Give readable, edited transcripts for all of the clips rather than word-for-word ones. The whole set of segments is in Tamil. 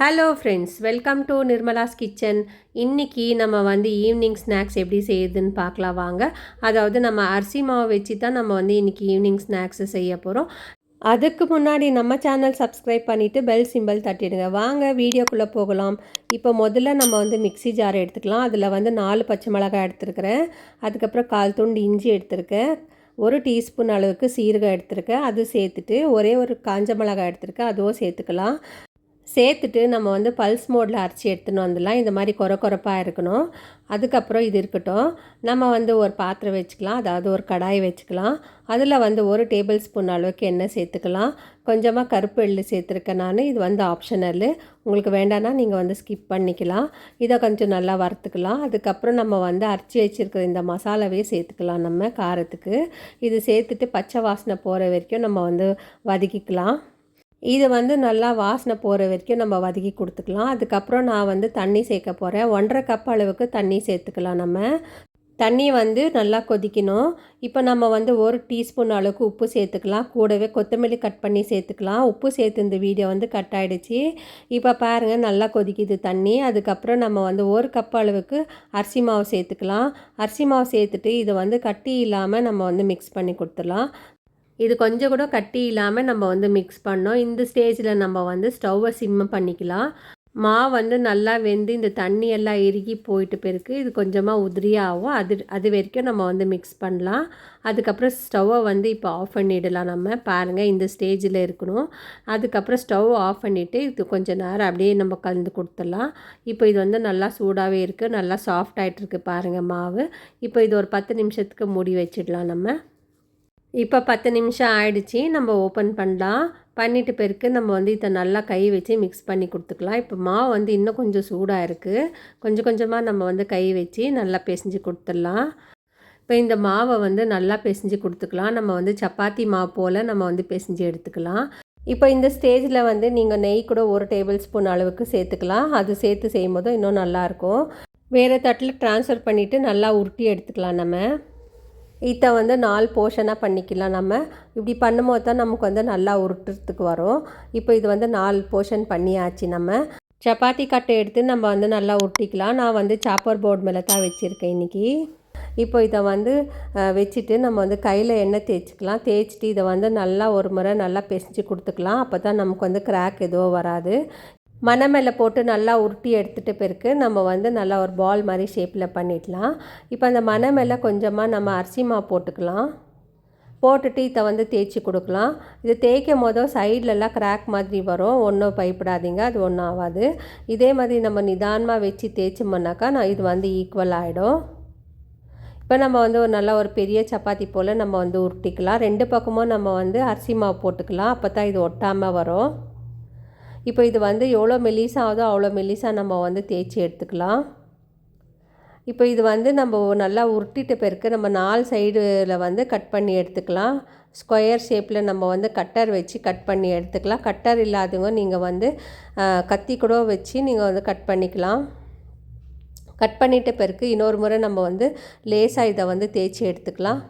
Hello friends, welcome to Nirmala's kitchen. இன்றைக்கி நம்ம வந்து ஈவினிங் ஸ்நாக்ஸ் எப்படி செய்யுதுன்னு பார்க்கலாம் வாங்க. அதாவது நம்ம அரிசி மாவு வச்சு தான் நம்ம வந்து இன்றைக்கி ஈவினிங் ஸ்நாக்ஸு செய்ய போகிறோம். அதுக்கு முன்னாடி நம்ம சேனல் சப்ஸ்கிரைப் பண்ணிவிட்டு பெல் சிம்பிள் தட்டிடுங்க. வாங்க வீடியோக்குள்ளே போகலாம். இப்போ முதல்ல நம்ம வந்து மிக்ஸி ஜார் எடுத்துக்கலாம். அதில் வந்து 4 பச்சை மிளகாய் எடுத்துருக்கிறேன். அதுக்கப்புறம் 1/4 துண்டு இஞ்சி எடுத்துருக்கேன். 1 டீஸ்பூன் அளவுக்கு சீரகம் எடுத்துருக்கேன். அது சேர்த்துட்டு ஒரே ஒரு காஞ்ச மிளகாய் எடுத்துருக்கேன். அதுவும் சேர்த்துக்கலாம். சேர்த்துட்டு நம்ம வந்து பல்ஸ் மோடில் அரைச்சி எடுத்துன்னு வந்துடலாம். இந்த மாதிரி கொரப்பாக இருக்கணும். அதுக்கப்புறம் இது இருக்கட்டும். நம்ம வந்து ஒரு பாத்திரம் வச்சுக்கலாம், அதாவது ஒரு கடாய் வச்சுக்கலாம். அதில் வந்து 1 டேபிள் ஸ்பூன் அளவுக்கு எண்ணெய் சேர்த்துக்கலாம். கொஞ்சமாக கருப்பு எள்ளு சேர்த்துருக்கேன் நான். இது வந்து ஆப்ஷனல், உங்களுக்கு வேண்டான்னா நீங்கள் வந்து ஸ்கிப் பண்ணிக்கலாம். இதை கொஞ்சம் நல்லா வறுத்துக்கலாம். அதுக்கப்புறம் நம்ம வந்து அரைச்சி வச்சுருக்கிற இந்த மசாலாவே சேர்த்துக்கலாம் நம்ம காரத்துக்கு. இது சேர்த்துட்டு பச்சை வாசனை போகிற வரைக்கும் நம்ம வந்து வதக்கிக்கலாம். இது வந்து நல்லா வாசனை போகிற வரைக்கும் நம்ம வதக்கி கொடுத்துக்கலாம். அதுக்கப்புறம் நான் வந்து தண்ணி சேர்க்க போகிறேன். 1.5 கப் அளவுக்கு தண்ணி சேர்த்துக்கலாம் நம்ம. தண்ணி வந்து நல்லா கொதிக்கணும். இப்போ நம்ம வந்து 1 டீஸ்பூன் அளவுக்கு உப்பு சேர்த்துக்கலாம். கூடவே கொத்தமல்லி கட் பண்ணி சேர்த்துக்கலாம். உப்பு சேர்த்து இந்த வீடியோ வந்து கட் ஆகிடுச்சு. இப்போ பாருங்கள், நல்லா கொதிக்குது தண்ணி. அதுக்கப்புறம் நம்ம வந்து 1 கப் அளவுக்கு அரிசி மாவு சேர்த்துக்கலாம். அரிசி மாவு சேர்த்துட்டு இதை வந்து கட்டி இல்லாமல் நம்ம வந்து மிக்ஸ் பண்ணி கொடுத்துடலாம். இது கொஞ்சம் கூட கட்டி இல்லாமல் நம்ம வந்து மிக்ஸ் பண்ணோம். இந்த ஸ்டேஜில் நம்ம வந்து ஸ்டவ்வை சிம்ம பண்ணிக்கலாம். மாவு வந்து நல்லா வெந்து இந்த தண்ணி எல்லாம் இறுகி போயிட்டு பிறகு இது கொஞ்சமாக உதிரியாகும். அது வரைக்கும் நம்ம வந்து மிக்ஸ் பண்ணலாம். அதுக்கப்புறம் ஸ்டவ்வை வந்து இப்போ ஆஃப் பண்ணிடலாம் நம்ம. பாருங்கள், இந்த ஸ்டேஜில் இருக்கணும். அதுக்கப்புறம் ஸ்டவ் ஆஃப் பண்ணிவிட்டு இது கொஞ்சம் நேரம் அப்படியே நம்ம கலந்து கொடுத்துடலாம். இப்போ இது வந்து நல்லா சூடாகவே இருக்குது, நல்லா சாஃப்ட் ஆகிட்டுருக்கு பாருங்கள் மாவு. இப்போ இது ஒரு 10 நிமிஷத்துக்கு மூடி வச்சிடலாம் நம்ம. இப்போ 10 நிமிஷம் ஆயிடுச்சு. நம்ம ஓப்பன் பண்ணலாம். பண்ணிவிட்டு பிறகு நம்ம வந்து இதை நல்லா கை வச்சு மிக்ஸ் பண்ணி கொடுத்துக்கலாம். இப்போ மாவு வந்து இன்னும் கொஞ்சம் சூடாக இருக்குது. கொஞ்சம் கொஞ்சமாக நம்ம வந்து கை வச்சு நல்லா பிசைஞ்சு கொடுத்துடலாம். இப்போ இந்த மாவை வந்து நல்லா பிசைஞ்சு கொடுத்துக்கலாம். நம்ம வந்து சப்பாத்தி மாவு போல் நம்ம வந்து பிசைஞ்சு எடுத்துக்கலாம். இப்போ இந்த ஸ்டேஜில் வந்து நீங்கள் நெய் கூட 1 டேபிள் ஸ்பூன் அளவுக்கு சேர்த்துக்கலாம். அது சேர்த்து செய்யும்போது இன்னும் நல்லாயிருக்கும். வேறு தட்டில் ட்ரான்ஸ்ஃபர் பண்ணிவிட்டு நல்லா உருட்டி எடுத்துக்கலாம் நம்ம. இதை வந்து 4 போர்ஷனாக பண்ணிக்கலாம் நம்ம. இப்படி பண்ணும்போது தான் நமக்கு வந்து நல்லா உருட்டுறதுக்கு வரும். இப்போ இது வந்து 4 போர்ஷன் பண்ணியாச்சு நம்ம. சப்பாத்தி கட்டை எடுத்து நம்ம வந்து நல்லா உருட்டிக்கலாம். நான் வந்து சாப்பர் போர்டு மேலே தான் வச்சுருக்கேன் இன்றைக்கி. இப்போ இதை வந்து வச்சுட்டு நம்ம வந்து கையில் எண்ணெய் தேய்ச்சிக்கலாம். தேய்ச்சிட்டு இதை வந்து நல்லா ஒரு முறை நல்லா பிசைஞ்சு கொடுத்துக்கலாம். அப்போ தான் நமக்கு வந்து கிராக் எதுவும் வராது. மணை மேலே போட்டு நல்லா உருட்டி எடுத்துகிட்ட பிறகு நம்ம வந்து நல்லா ஒரு பால் மாதிரி ஷேப்பில் பண்ணிடலாம். இப்போ அந்த மணை மேலே கொஞ்சமாக நம்ம அரிசி மாவு போட்டுக்கலாம். போட்டுட்டு இதை வந்து தேய்ச்சி கொடுக்கலாம். இது தேய்க்கும் போதும் சைட்லலாம் கிராக் மாதிரி வரும். ஒன்றும் பயப்படாதீங்க, அது ஒன்றும் ஆகாது. இதே மாதிரி நம்ம நிதானமாக வச்சு தேய்ச்சோம்னாக்கா இது வந்து ஈக்குவல் ஆகிடும். இப்போ நம்ம வந்து நல்ல ஒரு பெரிய சப்பாத்தி போல் நம்ம வந்து உருட்டிக்கலாம். 2 பக்கமும் நம்ம வந்து அரிசி மாவு போட்டுக்கலாம். அப்போ தான் இது ஒட்டாமல் வரும். இப்போ இது வந்து எவ்வளோ மெல்லிசா ஆகுதோ அவ்வளோ மெல்லிசா நம்ம வந்து தேய்ச்சி எடுத்துக்கலாம். இப்போ இது வந்து நம்ம நல்லா உருட்டிட்ட பிறகு நம்ம 4 சைடில் வந்து கட் பண்ணி எடுத்துக்கலாம். ஸ்கொயர் ஷேப்பில் நம்ம வந்து கட்டர் வச்சு கட் பண்ணி எடுத்துக்கலாம். கட்டர் இல்லாதவங்க நீங்கள் வந்து கத்தி கூட வச்சு நீங்கள் வந்து கட் பண்ணிக்கலாம். கட் பண்ணிட்ட பிறகு இன்னொரு முறை நம்ம வந்து லேசாக இதை வந்து தேய்ச்சி எடுத்துக்கலாம்.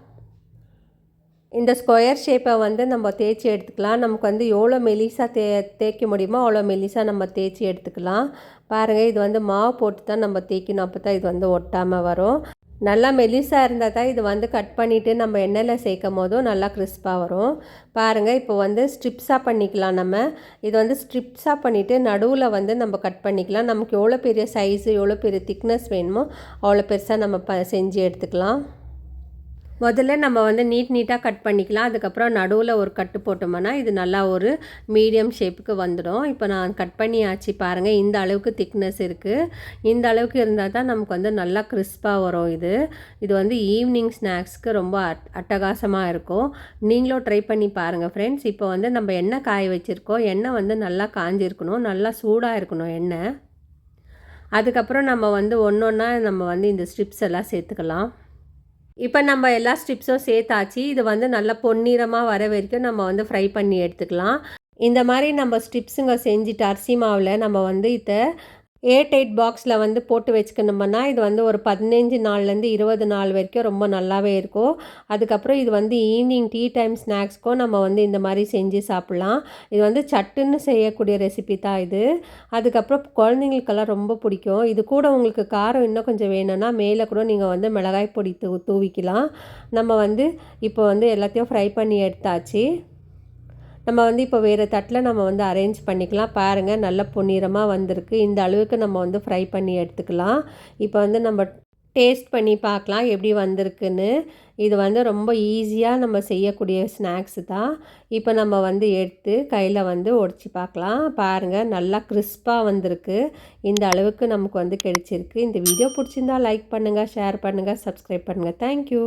இந்த ஸ்கொயர் ஷேப்பை வந்து நம்ம தேய்ச்சி எடுத்துக்கலாம். நமக்கு வந்து எவ்வளோ மெலிசாக தேய்க்க முடியுமோ அவ்வளோ மெலிசாக நம்ம தேய்ச்சி எடுத்துக்கலாம். பாருங்கள், இது வந்து மாவு போட்டு தான் நம்ம தேய்க்கணும். அப்போ தான் இது வந்து ஒட்டாமல் வரும். நல்லா மெலிசாக இருந்தால் தான் இது வந்து கட் பண்ணிவிட்டு நம்ம எண்ணெயில் சேர்க்கும் போதும் நல்லா கிறிஸ்பாக வரும். பாருங்கள், இப்போ வந்து ஸ்ட்ரிப்ஸாக பண்ணிக்கலாம் நம்ம. இது வந்து ஸ்ட்ரிப்ஸாக பண்ணிவிட்டு நடுவில் வந்து நம்ம கட் பண்ணிக்கலாம். நமக்கு எவ்வளோ பெரிய சைஸு எவ்வளோ பெரிய திக்னஸ் வேணுமோ அவ்வளோ பெருசாக நம்ம செஞ்சு எடுத்துக்கலாம். முதல்ல நம்ம வந்து நீட்டாக கட் பண்ணிக்கலாம். அதுக்கப்புறம் நடுவில் ஒரு கட்டு போட்டோம்னா இது நல்லா ஒரு மீடியம் ஷேப்புக்கு வந்துடும். இப்போ நான் கட் பண்ணியாச்சு பாருங்கள். இந்த அளவுக்கு திக்னஸ் இருக்குது. இந்த அளவுக்கு இருந்தால் தான் நமக்கு வந்து நல்லா கிறிஸ்பாக வரும். இது வந்து ஈவினிங் ஸ்நாக்ஸ்க்கு ரொம்ப அட்டகாசமாக இருக்கும். நீங்களும் ட்ரை பண்ணி பாருங்கள் ஃப்ரெண்ட்ஸ். இப்போ வந்து நம்ம எண்ணெய் காய வச்சுருக்கோம். எண்ணெய் வந்து நல்லா காஞ்சிருக்கணும், நல்லா சூடாக இருக்கணும் எண்ணெய். அதுக்கப்புறம் நம்ம வந்து ஒன்றா நம்ம வந்து இந்த ஸ்ட்ரிப்ஸ் எல்லாம் சேர்த்துக்கலாம். இப்போ நம்ம எல்லா ஸ்ட்ரிப்ஸும் சேர்த்தாச்சு. இது வந்து நல்லா பொன்னிறமாக வர வரைக்கும் நம்ம வந்து ஃப்ரை பண்ணி எடுத்துக்கலாம். இந்த மாதிரி நம்ம ஸ்ட்ரிப்ஸுங்க செஞ்சுட்டு அரிசி மாவில் நம்ம வந்து இதை ஏர்டைட் பாக்ஸில் வந்து போட்டு வச்சுக்கணும்னா இது வந்து ஒரு 15 நாள்லேருந்து 20 நாள் வரைக்கும் ரொம்ப நல்லாவே இருக்கும். அதுக்கப்புறம் இது வந்து ஈவினிங் டீ டைம் ஸ்நாக்ஸ்க்கும் நம்ம வந்து இந்த மாதிரி செஞ்சு சாப்பிட்லாம். இது வந்து சட்டுன்னு செய்யக்கூடிய ரெசிபி தான் இது. அதுக்கப்புறம் குழந்தைங்களுக்கெல்லாம் ரொம்ப பிடிக்கும். இது கூட உங்களுக்கு காரம் இன்னும் கொஞ்சம் வேணும்னா மேலே கூட நீங்கள் வந்து மிளகாய் பொடி தூவிக்கலாம். நம்ம வந்து இப்போ வந்து எல்லாத்தையும் ஃப்ரை பண்ணி எடுத்தாச்சு. நம்ம வந்து இப்போ வேறு தட்டில் நம்ம வந்து அரேஞ்ச் பண்ணிக்கலாம். பாருங்கள் நல்ல பொன்னிறமாக வந்திருக்கு. இந்த அளவுக்கு நம்ம வந்து ஃப்ரை பண்ணி எடுத்துக்கலாம். இப்போ வந்து நம்ம டேஸ்ட் பண்ணி பார்க்கலாம் எப்படி வந்திருக்குன்னு. இது வந்து ரொம்ப ஈஸியாக நம்ம செய்யக்கூடிய ஸ்நாக்ஸு தான். இப்போ நம்ம வந்து எடுத்து கையில் வந்து உடச்சி பார்க்கலாம். பாருங்கள் நல்லா கிறிஸ்பாக வந்திருக்கு. இந்த அளவுக்கு நமக்கு வந்து கிடைச்சிருக்கு. இந்த வீடியோ பிடிச்சிருந்தா லைக் பண்ணுங்கள், ஷேர் பண்ணுங்கள், சப்ஸ்கிரைப் பண்ணுங்கள். தேங்க்யூ.